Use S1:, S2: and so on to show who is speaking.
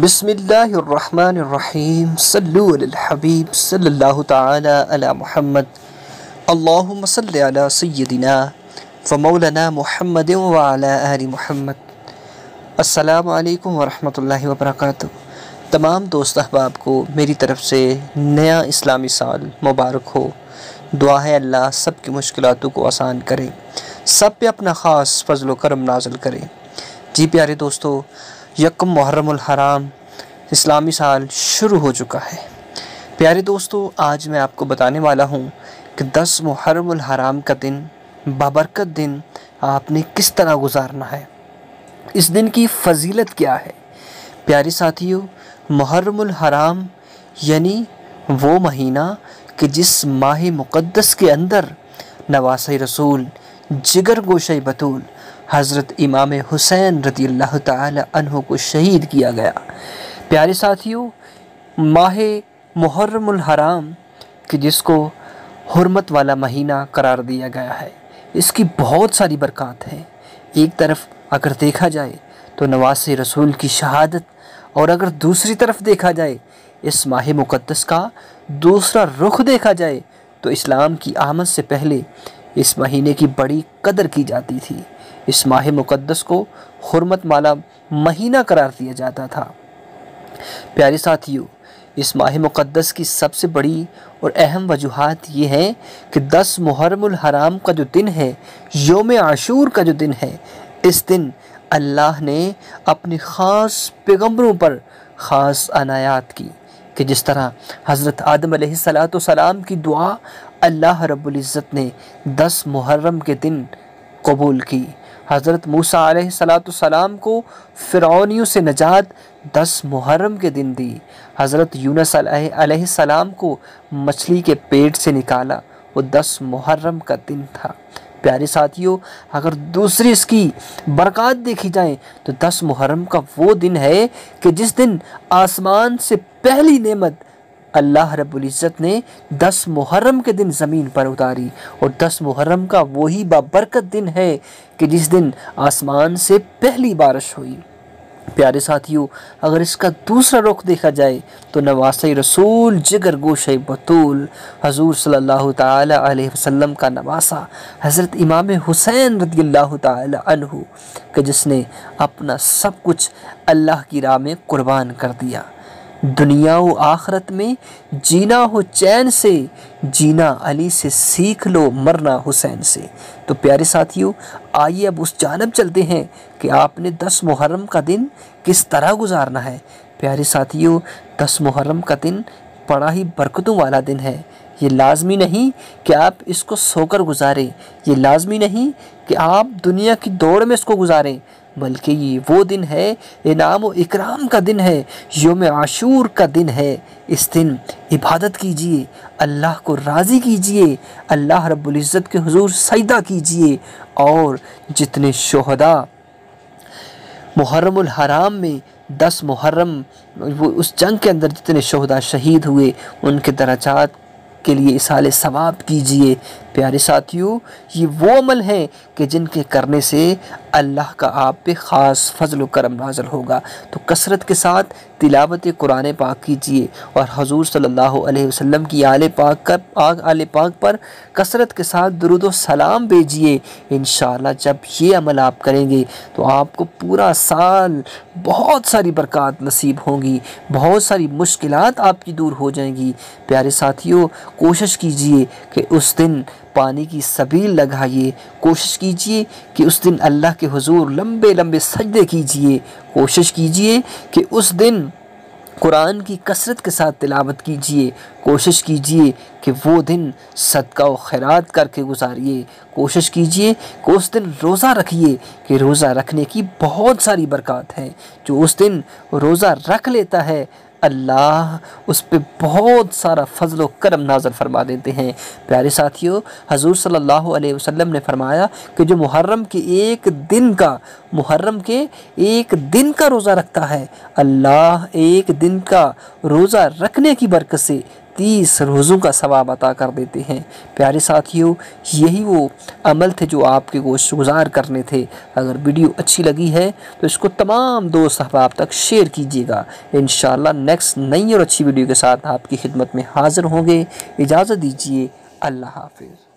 S1: बिस्मिल्लाहिर्रहमानिर्रहीम सल्लु अलल हबीब सल्लल्लाहु तआला अला मुहम्मद अल्लाहुम्मा सल्लि अला सय्यदिना व मौलाना मुहम्मद व अला आलि मुहम्मद। अस्सलामु अलैकुम व रहमतुल्लाहि व बरकातुहू। तमाम दोस्त अहबाब को मेरी तरफ़ से नया इस्लामी साल मुबारक हो। दुआ है अल्लाह सब की मुश्किलातों को आसान करे, सब पे अपना ख़ास फजल व करम नाज़िल करे। जी प्यारे दोस्तों, यकम मुहर्रमुल हराम इस्लामी साल शुरू हो चुका है। प्यारे दोस्तों, आज मैं आपको बताने वाला हूँ कि 10 मुहर्रमुल हराम का दिन, बाबरकत दिन आपने किस तरह गुजारना है, इस दिन की फ़जीलत क्या है। प्यारे साथियों, मुहर्रमुल हराम यानी वो महीना कि जिस माह मुक़द्दस के अंदर नवासे रसूल जिगर गोशे बतूल हज़रत इमाम हुसैन रज़ियल्लाहु ताला अन्हु को शहीद किया गया। प्यारे साथियों, माह मुहर्रमुल हराम कि जिसको हुर्मत वाला महीना करार दिया गया है, इसकी बहुत सारी बरक़ात हैं। एक तरफ अगर देखा जाए तो नवासे रसूल की शहादत, और अगर दूसरी तरफ देखा जाए इस माह मुक़द्दस का दूसरा रुख देखा जाए तो इस्लाम की आमद से पहले इस महीने की बड़ी कदर की जाती थी। इस माह मुक़द्दस को हुर्मत वाला महीना करार दिया जाता था। प्यारे साथियों, इस माह मुक़द्दस की सबसे बड़ी और अहम वजूहात ये हैं कि 10 मुहर्रमुल हराम का जो दिन है, यौम आशूर का जो दिन है, इस दिन अल्लाह ने अपने ख़ास पैगम्बरों पर ख़ास अनायात की कि जिस तरह हज़रत आदम अलैहिस्सलाम की दुआ अल्लाह रब्बुल इज़्ज़त ने 10 मुहर्रम के दिन कबूल की। हज़रत मूसा अलैहिस्सलाम को फ़िरौनियों से नजात 10 मुहर्रम के दिन दी। हज़रत यूनुस अलैहिस्सलाम को मछली के पेट से निकाला, वो 10 मुहर्रम का दिन था। प्यारे साथियों, अगर दूसरी इसकी बरक़ात देखी जाए तो 10 मुहर्रम का वो दिन है कि जिस दिन आसमान से पहली नेमत अल्लाह रब्बुल इज़्ज़त ने 10 मुहर्रम के दिन ज़मीन पर उतारी, और 10 मुहर्रम का वही बाबरकत दिन है कि जिस दिन आसमान से पहली बारिश हुई। प्यारे साथियों, अगर इसका दूसरा रुख देखा जाए तो नवासे रसूल जिगर गोशे बतूल हजूर सल्लल्लाहु ताला अलैहि वसल्लम का नवासा हज़रत इमाम हुसैन रज़ियल्लाहु ताला अन्हु कि जिसने अपना सब कुछ अल्लाह की राह में कुर्बान कर दिया। दुनिया व आखरत में जीना हो चैन से, जीना अली से सीख लो, मरना हुसैन से। तो प्यारे साथियों, आइए अब उस जानब चलते हैं कि आपने 10 मुहर्रम का दिन किस तरह गुजारना है। प्यारे साथियों, 10 मुहर्रम का दिन बड़ा ही बरकतों वाला दिन है। ये लाजमी नहीं कि आप इसको सोकर गुजारें, ये लाजमी नहीं कि आप दुनिया की दौड़ में इसको गुजारें, बल्कि ये वो दिन है, इनाम व इकराम का दिन है, यौम आशूर का दिन है। इस दिन इबादत कीजिए, अल्लाह को राज़ी कीजिए, अल्लाह रब्बुल इज़्ज़त के हुज़ूर सजदा कीजिए, और जितने शोहदा मुहर्रमुल हराम में 10 मुहर्रम वो उस जंग के अंदर जितने शोहदा शहीद हुए, उनके दराजात के लिए इसाले सवाब कीजिए। प्यारे साथियों, ये वो अमल हैं कि जिनके करने से अल्लाह का आप पे ख़ास फजल व करम नाज़िल होगा। तो कसरत के साथ तिलावत कुरान पाक कीजिए, और हजूर सल्लल्लाहु अलैहि वसल्लम की आले पाक पर कसरत के साथ दुरूद व सलाम भेजिए। इंशाअल्लाह जब ये अमल आप करेंगे तो आपको पूरा साल बहुत सारी बरक़ात नसीब होंगी, बहुत सारी मुश्किलात आपकी दूर हो जाएंगी। प्यारे साथियों, कोशिश कीजिए कि उस दिन पानी की सबील लगाइए, कोशिश कीजिए कि उस दिन अल्लाह के हुजूर लंबे लंबे सजदे कीजिए, कोशिश कीजिए कि उस दिन कुरान की कसरत के साथ तिलावत कीजिए, कोशिश कीजिए कि वो दिन सदका व खैरात करके गुजारिए, कोशिश कीजिए कि उस दिन रोज़ा रखिए कि रोज़ा रखने की बहुत सारी बरक़ात हैं। जो उस दिन रोज़ा रख लेता है, अल्लाह उस पर बहुत सारा फजल व करम नाज़िल फरमा देते हैं। प्यारे साथियों, हजूर सल्लल्लाहु अलैहि वसल्लम ने फरमाया कि जो मुहर्रम के एक दिन का रोज़ा रखता है, अल्लाह एक दिन का रोज़ा रखने की बरकत से 30 रोज़ों का सवाब अता कर देते हैं। प्यारे साथियों, यही वो अमल थे जो आपके को शुक्रगुज़ार करने थे। अगर वीडियो अच्छी लगी है तो इसको तमाम दोस्त अहबाब तक शेयर कीजिएगा। इंशाअल्लाह नेक्स्ट नई और अच्छी वीडियो के साथ आपकी खिदमत में हाज़िर होंगे। इजाज़त दीजिए, अल्लाह हाफ़िज़।